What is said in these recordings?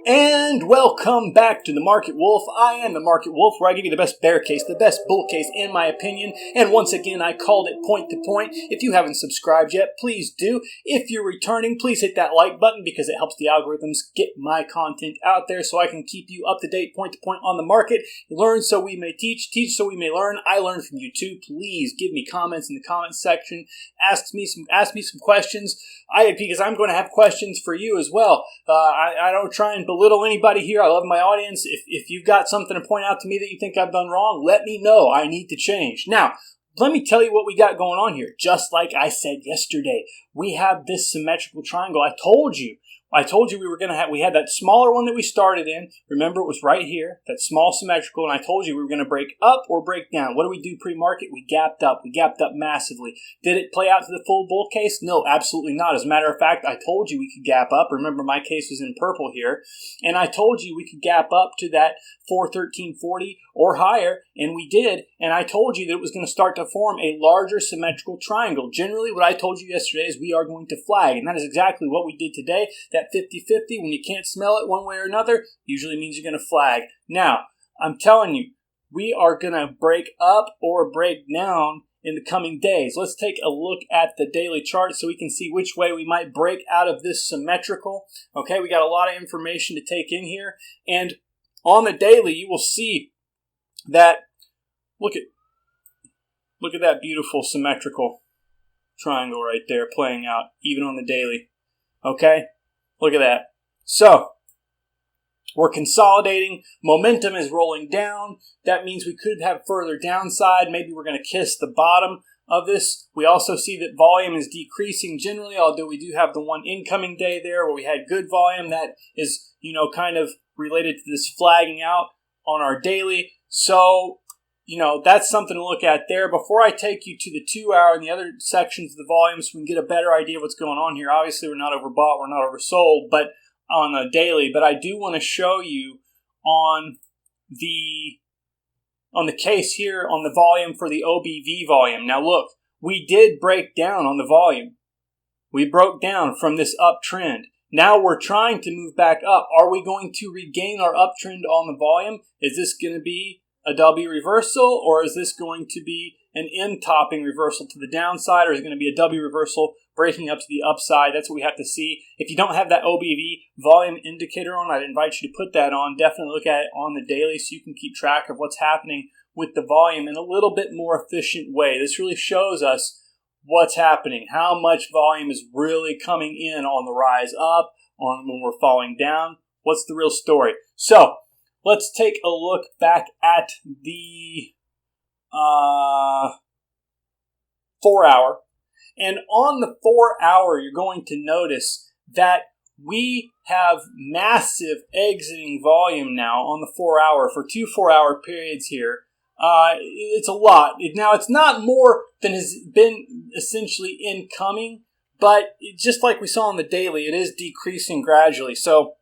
And welcome back to the Market Wolf. I am the Market Wolf, where I give you the best bear case, the best bull case in my opinion. And once again, I called it point to point. If you haven't subscribed yet, please do. If you're returning, please hit that like button because it helps the algorithms get my content out there so I can keep you up to date point to point on the market. Learn so we may teach, teach so we may learn. I learn from you too. Please give me comments in the comments section. Ask me some questions. Because I'm going to have questions for you as well. I don't try and belittle anybody here. I love my audience. If you've got something to point out to me that you think I've done wrong, let me know. I need to change. Now, let me tell you what we got going on here. Just like I said yesterday, we have this symmetrical triangle. I told you we had that smaller one that we started in. Remember, it was right here, that small symmetrical, and I told you we were going to break up or break down. What did we do pre-market? We gapped up. We gapped up massively. Did it play out to the full bull case? No, absolutely not. As a matter of fact, I told you we could gap up. Remember, my case was in purple here, and I told you we could gap up to that 413.40 or higher, and we did, and I told you that it was going to start to form a larger symmetrical triangle. Generally, what I told you yesterday is we are going to flag, and that is exactly what we did today. That 50-50, when you can't smell it one way or another, usually means you're going to flag. Now, I'm telling you, we are going to break up or break down in the coming days. Let's take a look at the daily chart so we can see which way we might break out of this symmetrical. Okay, we got a lot of information to take in here, and on the daily, you will see that, look at that beautiful symmetrical triangle right there playing out, even on the daily. Okay? Look at that. So, we're consolidating. Momentum is rolling down. That means we could have further downside. Maybe we're going to kiss the bottom of this. We also see that volume is decreasing generally, although we do have the one incoming day there where we had good volume. That is, kind of related to this flagging out on our daily. So, that's something to look at there. Before I take you to the 2 hour and the other sections of the volume so we can get a better idea of what's going on here. Obviously, we're not overbought, we're not oversold, but on a daily. But I do want to show you on the case here on the volume for the OBV volume. Now look, we did break down on the volume. We broke down from this uptrend. Now we're trying to move back up. Are we going to regain our uptrend on the volume? Is this going to be a W reversal, or is this going to be an M topping reversal to the downside, or is it going to be a W reversal breaking up to the upside? That's what we have to see. If you don't have that OBV volume indicator on, I'd invite you to put that on. Definitely look at it on the daily so you can keep track of what's happening with the volume in a little bit more efficient way. This really shows us what's happening, how much volume is really coming in on the rise up, on when we're falling down. What's the real story? So, let's take a look back at the 4 hour. And on the 4 hour, you're going to notice that we have massive exiting volume now on the 4 hour for 2 4 hour periods here. It's a lot. Now, it's not more than has been essentially incoming, but just like we saw on the daily, it is decreasing gradually. So,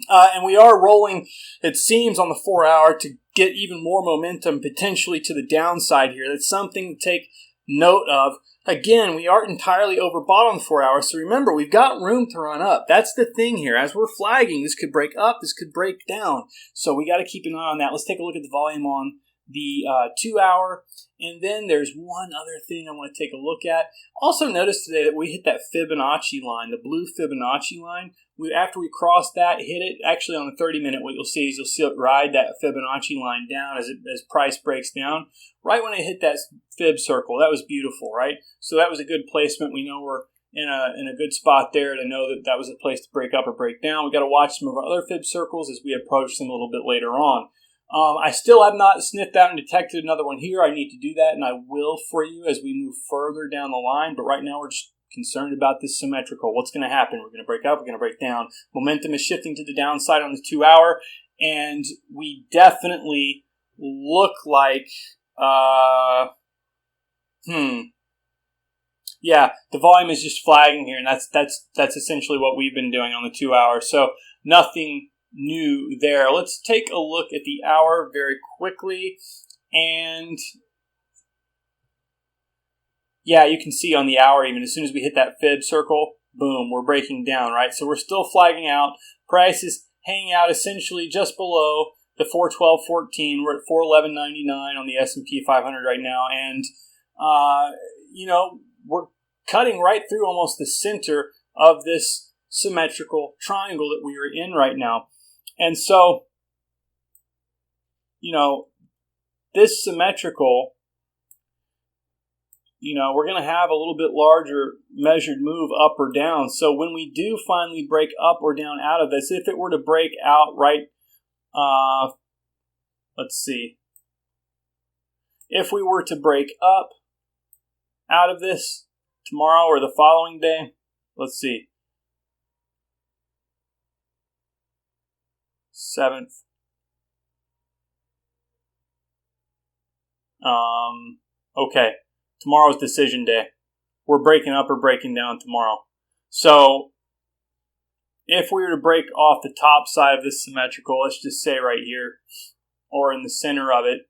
and we are rolling, it seems, on the 4 hour to get even more momentum potentially to the downside here. That's something to take note of. Again, we aren't entirely overbought on the 4 hour, so remember, we've got room to run up. That's the thing here. As we're flagging, this could break up, this could break down. So we got to keep an eye on that. Let's take a look at the volume on the 2 hour. And then there's one other thing I want to take a look at. Also notice today that we hit that Fibonacci line, the blue Fibonacci line. After we crossed that, hit it, actually on the 30-minute, what you'll see is you'll see it ride that Fibonacci line down as price breaks down. Right when it hit that fib circle, that was beautiful, right? So that was a good placement. We know we're in a good spot there to know that that was a place to break up or break down. We got to watch some of our other fib circles as we approach them a little bit later on. I still have not sniffed out and detected another one here. I need to do that, and I will for you as we move further down the line. But right now, we're just concerned about this symmetrical. What's going to happen? We're going to break up. We're going to break down. Momentum is shifting to the downside on the 2 hour, and we definitely look like, yeah, the volume is just flagging here, and that's essentially what we've been doing on the 2 hour. So nothing new there. Let's take a look at the hour very quickly, and yeah, you can see on the hour, even as soon as we hit that fib circle, boom, we're breaking down, right? So we're still flagging out. Price is hanging out essentially just below the 412.14. We're at 411.99 on the S&P 500 right now, and we're cutting right through almost the center of this symmetrical triangle that we are in right now. And so, this symmetrical, we're going to have a little bit larger measured move up or down. So when we do finally break up or down out of this, if it were to break out right, let's see. If we were to break up out of this tomorrow or the following day, let's see. 7th. Okay. Tomorrow's decision day. We're breaking up or breaking down tomorrow. So, if we were to break off the top side of this symmetrical, let's just say right here, or in the center of it,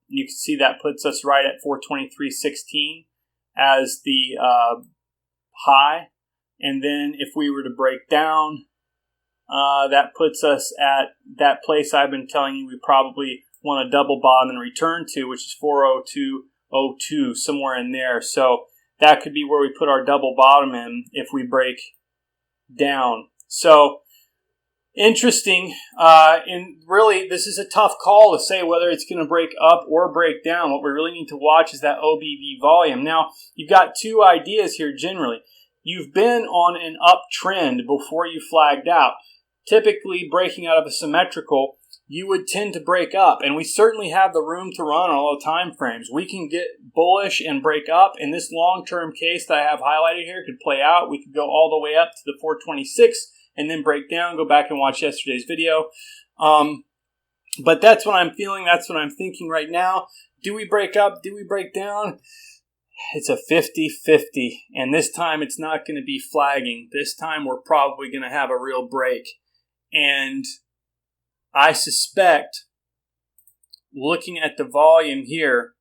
you can see that puts us right at 423.16 as the high. And then if we were to break down, that puts us at that place I've been telling you we probably want to double bottom and return to, which is 402.02, somewhere in there. So that could be where we put our double bottom in if we break down. So interesting. And really, this is a tough call to say whether it's going to break up or break down. What we really need to watch is that OBV volume. Now, you've got two ideas here generally. You've been on an uptrend before you flagged out. Typically, breaking out of a symmetrical, you would tend to break up, and we certainly have the room to run on all the time frames. We can get bullish and break up, and this long-term case that I have highlighted here could play out. We could go all the way up to the 426 and then break down. Go back and watch yesterday's video. But that's what I'm feeling. That's what I'm thinking right now. Do we break up? Do we break down? It's a 50-50, and this time it's not going to be flagging. This time we're probably going to have a real break. And I suspect, looking at the volume here,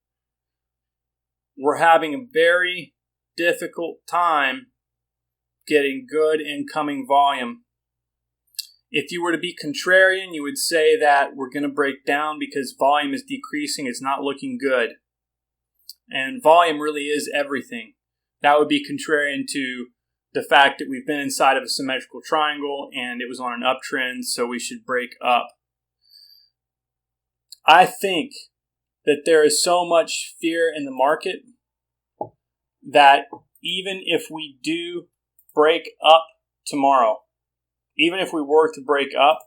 we're having a very difficult time getting good incoming volume. If you were to be contrarian, you would say that we're going to break down because volume is decreasing. It's not looking good. And volume really is everything. That would be contrarian to the fact that we've been inside of a symmetrical triangle and it was on an uptrend, so we should break up. I think that there is so much fear in the market that even if we do break up tomorrow, even if we were to break up,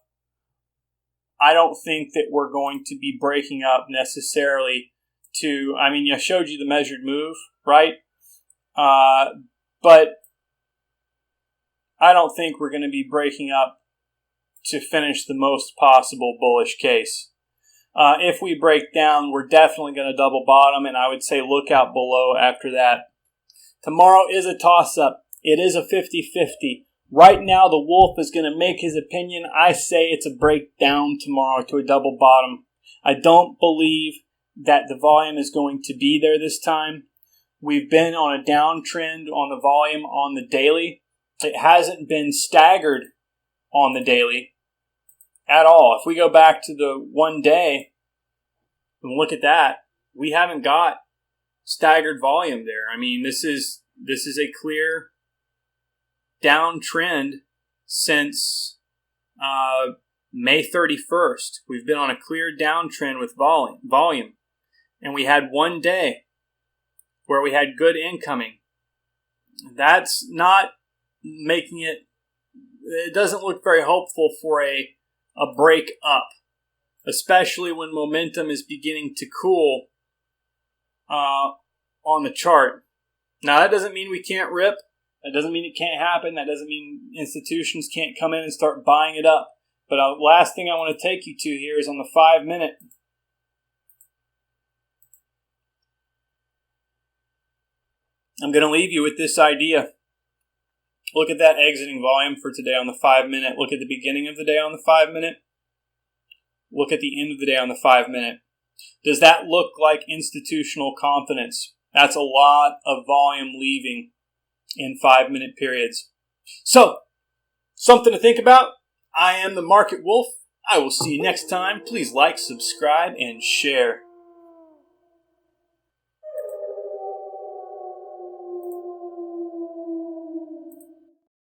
I don't think that we're going to be breaking up necessarily to, I showed you the measured move, right? But I don't think we're going to be breaking up to finish the most possible bullish case. If we break down, we're definitely going to double bottom, and I would say look out below after that. Tomorrow is a toss-up. It is a 50-50. Right now, the wolf is going to make his opinion. I say it's a breakdown tomorrow to a double bottom. I don't believe that the volume is going to be there this time. We've been on a downtrend on the volume on the daily. It hasn't been staggered on the daily at all. If we go back to the 1 day and look at that, we haven't got staggered volume there. This is a clear downtrend since May 31st. We've been on a clear downtrend with volume. And we had 1 day where we had good incoming. That's not making it doesn't look very hopeful for a break up, especially when momentum is beginning to cool on the chart. Now, that doesn't mean we can't rip. That doesn't mean it can't happen. That doesn't mean institutions can't come in and start buying it up. But last thing I want to take you to here is on the 5-minute. I'm going to leave you with this idea. Look at that exiting volume for today on the 5-minute. Look at the beginning of the day on the 5-minute. Look at the end of the day on the 5-minute. Does that look like institutional confidence? That's a lot of volume leaving in 5-minute periods. So, something to think about. I am the Market Wolf. I will see you next time. Please like, subscribe, and share.